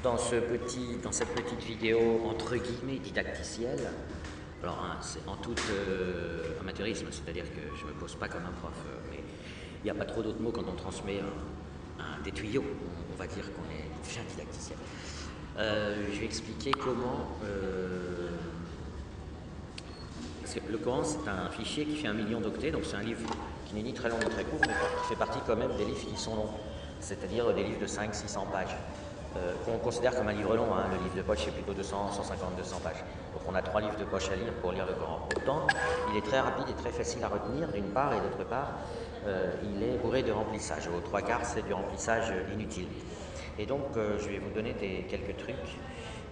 dans cette petite vidéo entre guillemets didacticielle. Alors, hein, c'est en tout amateurisme, c'est-à-dire que je ne me pose pas comme un prof, mais il n'y a pas trop d'autres mots quand on transmet des tuyaux. On va dire qu'on est bien didacticiel. Je vais expliquer comment. Parce que le Coran, c'est un fichier qui fait 1 million d'octets, donc c'est un livre qui n'est ni très long ni très court, mais qui fait partie quand même des livres qui sont longs, c'est-à-dire des livres de 500-600 pages. Qu'on considère comme un livre long, hein. Le livre de poche c'est plutôt 200, 150, 200 pages. Donc on a 3 livres de poche à lire pour lire le Coran. Pourtant, il est très rapide et très facile à retenir d'une part, et d'autre part, il est bourré de remplissage. Aux 3/4, c'est du remplissage inutile. Et donc, je vais vous donner quelques trucs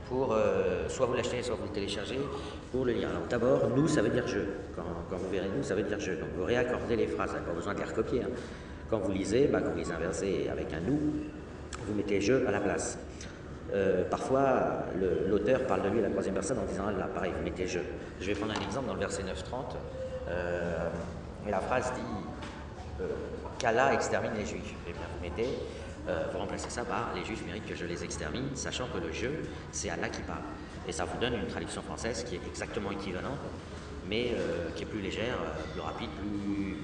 pour soit vous l'achetez, soit vous le téléchargez pour le lire. Alors d'abord, nous, ça veut dire je. Quand vous verrez nous, ça veut dire je. Donc vous réaccordez les phrases, vous n'avez pas besoin de les recopier. Hein. Quand vous lisez, quand vous les inversez avec un nous, vous mettez je à la place. Parfois, l'auteur parle de lui à la troisième personne en disant là, pareil, vous mettez je. Je vais prendre un exemple dans le verset 9-30. Et la phrase dit qu'Allah extermine les Juifs. Et bien, vous mettez, vous remplacez ça par les Juifs méritent que je les extermine, sachant que le je, c'est Allah qui parle. Et ça vous donne une traduction française qui est exactement équivalente, mais qui est plus légère, plus rapide,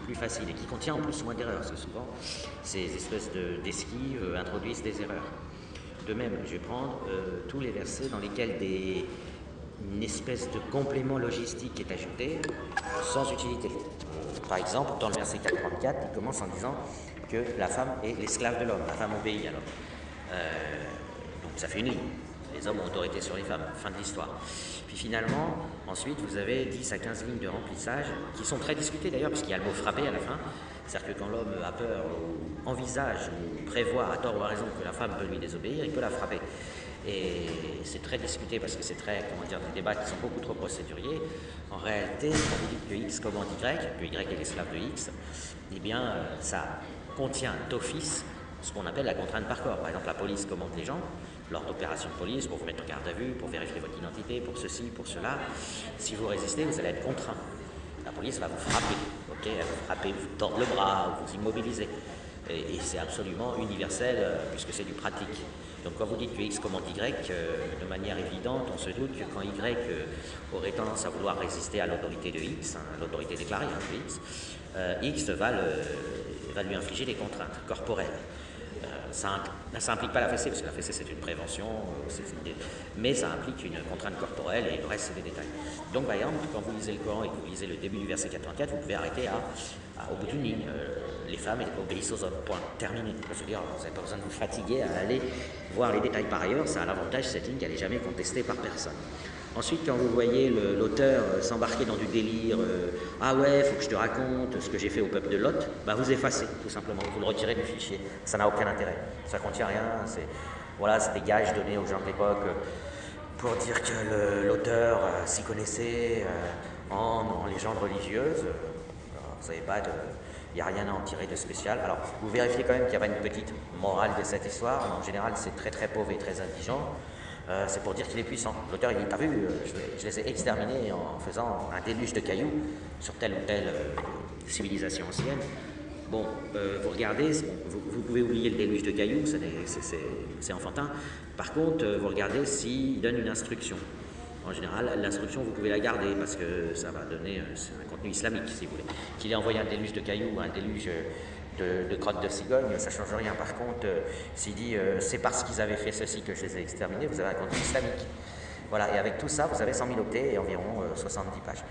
plus facile, et qui contient en plus moins d'erreurs, parce que souvent, ces espèces d'esquives introduisent des erreurs. De même, je vais prendre tous les versets dans lesquels une espèce de complément logistique est ajouté sans utilité. Par exemple, dans le verset 44, il commence en disant que la femme est l'esclave de l'homme, la femme obéit à l'homme. Donc ça fait une ligne. Les hommes ont autorité sur les femmes, fin de l'histoire. Puis finalement, ensuite, vous avez 10 à 15 lignes de remplissage qui sont très discutées d'ailleurs, puisqu'il y a le mot frapper à la fin. C'est-à-dire que quand l'homme a peur ou envisage ou prévoit à tort ou à raison que la femme peut lui désobéir, il peut la frapper. Et c'est très discuté parce que c'est très, des débats qui sont beaucoup trop procéduriers. En réalité, quand vous dites que X commande Y, que Y est l'esclave de X, eh bien, ça contient d'office ce qu'on appelle la contrainte par corps. Par exemple, la police commande les gens lors d'opérations de police pour vous mettre en garde à vue, pour vérifier votre identité, pour ceci, pour cela. Si vous résistez, vous allez être contraint. La police va vous frapper, okay? Elle va vous frapper, vous tordre le bras, vous immobiliser. Et c'est absolument universel puisque c'est du pratique. Donc quand vous dites que X commande Y, de manière évidente, on se doute que quand Y aurait tendance à vouloir résister à l'autorité de X, l'autorité déclarée de X, X va lui infliger des contraintes corporelles. Ça n'implique pas la fessée, parce que la fessée c'est une prévention, mais ça implique une contrainte corporelle et le reste c'est des détails. Donc par exemple, quand vous lisez le Coran et que vous lisez le début du verset 84, vous pouvez arrêter au bout d'une ligne. Les femmes obéissent aux hommes, point, terminé. Je veux dire, vous n'avez pas besoin de vous fatiguer à aller voir les détails. Par ailleurs, ça a l'avantage, cette ligne, qu'elle n'est jamais contestée par personne. Ensuite, quand vous voyez l'auteur s'embarquer dans du délire, ah ouais, il faut que je te raconte ce que j'ai fait au peuple de Lot, vous effacez tout simplement, vous le retirez du fichier, ça n'a aucun intérêt, ça ne contient rien, c'est des gages donnés aux gens de l'époque pour dire que l'auteur s'y connaissait en légendes religieuses. Vous savez pas, il n'y a rien à en tirer de spécial. Alors, vous vérifiez quand même qu'il n'y a pas une petite morale de cette histoire, en général c'est très très pauvre et très indigent. C'est pour dire qu'il est puissant. L'auteur, il dit, t'as vu, je les ai exterminés en faisant un déluge de cailloux sur telle ou telle civilisation ancienne. Bon, vous regardez, vous pouvez oublier le déluge de cailloux, c'est enfantin. Par contre, vous regardez s'il donne une instruction. En général, l'instruction, vous pouvez la garder parce que ça va donner un contenu islamique, si vous voulez. Qu'il ait envoyé un déluge de cailloux ou un déluge de crottes de cigogne, ça ne change rien. Par contre, s'il dit c'est parce qu'ils avaient fait ceci que je les ai exterminés, vous avez un contenu islamique. Voilà, et avec tout ça, vous avez 100 000 octets et environ 70 pages.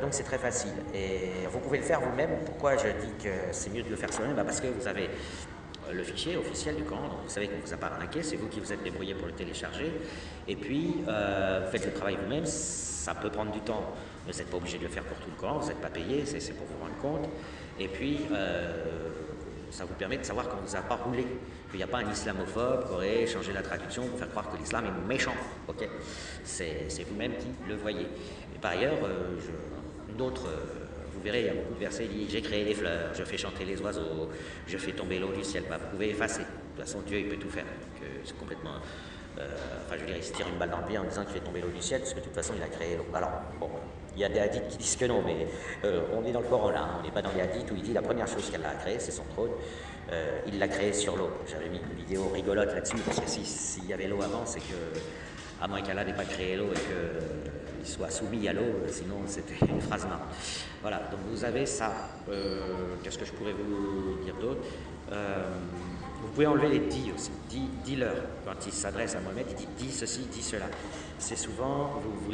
Donc c'est très facile. Et vous pouvez le faire vous-même. Pourquoi je dis que c'est mieux de le faire soi-même? Parce que vous avez le fichier officiel du Coran, donc vous savez qu'on ne vous a pas arnaqué, c'est vous qui vous êtes débrouillé pour le télécharger. Et puis, vous faites le travail vous-même, ça peut prendre du temps. Vous n'êtes pas obligé de le faire pour tout le Coran, vous n'êtes pas payé, c'est pour vous rendre compte. Et puis, ça vous permet de savoir qu'on ne vous a pas roulé, qu'il n'y a pas un islamophobe qui aurait changé la traduction pour faire croire que l'islam est méchant. Okay, c'est vous-même qui le voyez. Et par ailleurs, vous verrez, il y a beaucoup de versets qui disent « J'ai créé les fleurs, je fais chanter les oiseaux, je fais tomber l'eau du ciel. » Vous pouvez effacer. De toute façon, Dieu, il peut tout faire. C'est complètement Enfin, je veux dire, il se tire une balle dans le pied en disant qu'il fait tomber l'eau du ciel, parce que de toute façon, il a créé l'eau. Alors, bon, il y a des hadiths qui disent que non, mais on est dans le Coran là, hein, on n'est pas dans les hadiths où il dit la première chose qu'elle a créée, c'est son trône. Il l'a créé sur l'eau. J'avais mis une vidéo rigolote là-dessus, parce que s'il y avait l'eau avant, c'est que, à moins qu'Allah n'ait pas créé l'eau et qu'il soit soumis à l'eau, sinon c'était une phrase marrante. Voilà, donc vous avez ça. Qu'est-ce que je pourrais vous dire d'autre? Vous pouvez enlever les dit aussi, dis-leur. Quand il s'adresse à Mohamed, il dit dis ceci, dis cela. C'est souvent, vous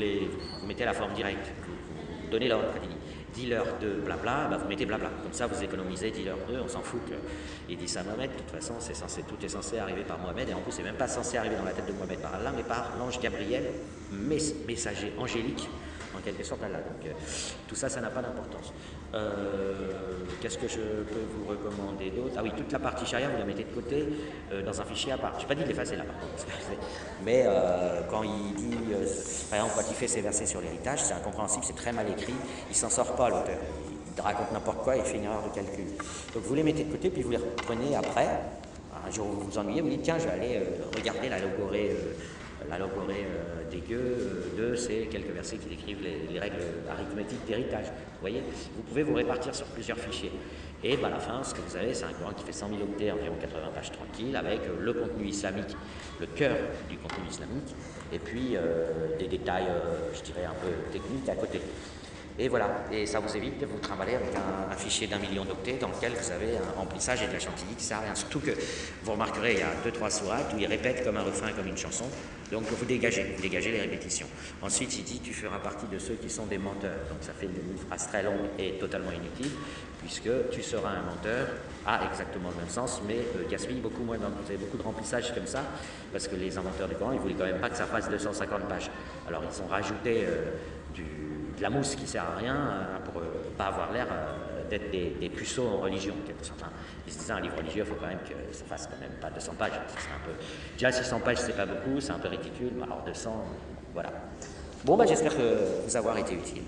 mettez la forme directe, vous donnez l'ordre, quand il dit dis-leur de blabla, bah vous mettez blabla. Comme ça, vous économisez dis-leur de, on s'en fout qu'il dit ça à Mohamed. De toute façon, tout est censé arriver par Mohamed, et en plus, c'est même pas censé arriver dans la tête de Mohamed par Allah, mais par l'ange Gabriel, messager angélique, en quelque sorte Allah. Donc tout ça, ça n'a pas d'importance. Qu'est-ce que je peux vous recommander d'autre? Ah oui, toute la partie charia, vous la mettez de côté dans un fichier à part. Je n'ai pas dit de l'effacer là, par contre. Mais quand il dit, par exemple, quand il fait ses versets sur l'héritage, c'est incompréhensible, c'est très mal écrit, il s'en sort pas l'auteur. Il raconte n'importe quoi, il fait une erreur de calcul. Donc vous les mettez de côté, puis vous les reprenez après. Un jour vous vous ennuyez, vous dites tiens, je vais aller regarder la logorée des gueux de ces quelques versets qui décrivent les règles arithmétiques d'héritage. Vous voyez, vous pouvez vous répartir sur plusieurs fichiers. Et à la fin, ce que vous avez, c'est un Coran qui fait 100 000 octets, environ 80 pages tranquilles, avec le contenu islamique, le cœur du contenu islamique, et puis des détails, je dirais, un peu techniques à côté. Et voilà, et ça vous évite de vous trimballer avec un fichier d'1 million d'octets dans lequel vous avez un remplissage et de la chantilly qui sert à rien. Surtout que vous remarquerez, il y a 2-3 sourates où il répète comme un refrain, comme une chanson, donc vous dégagez les répétitions. Ensuite, il dit tu feras partie de ceux qui sont des menteurs, donc ça fait une phrase très longue et totalement inutile, puisque tu seras un menteur, a exactement le même sens, mais gaspille beaucoup moins. Vous avez beaucoup de remplissage comme ça, parce que les inventeurs du Coran, ils ne voulaient quand même pas que ça fasse 250 pages. Alors ils ont rajouté de la mousse qui sert à rien pour pas avoir l'air d'être des puceaux en religion. Enfin, ils se disaient un livre religieux, il faut quand même que ça fasse quand même pas 200 pages. C'est un peu... Déjà 600 pages c'est pas beaucoup, c'est un peu ridicule, mais alors 200, voilà. Bon, j'espère que vous avoir été utile.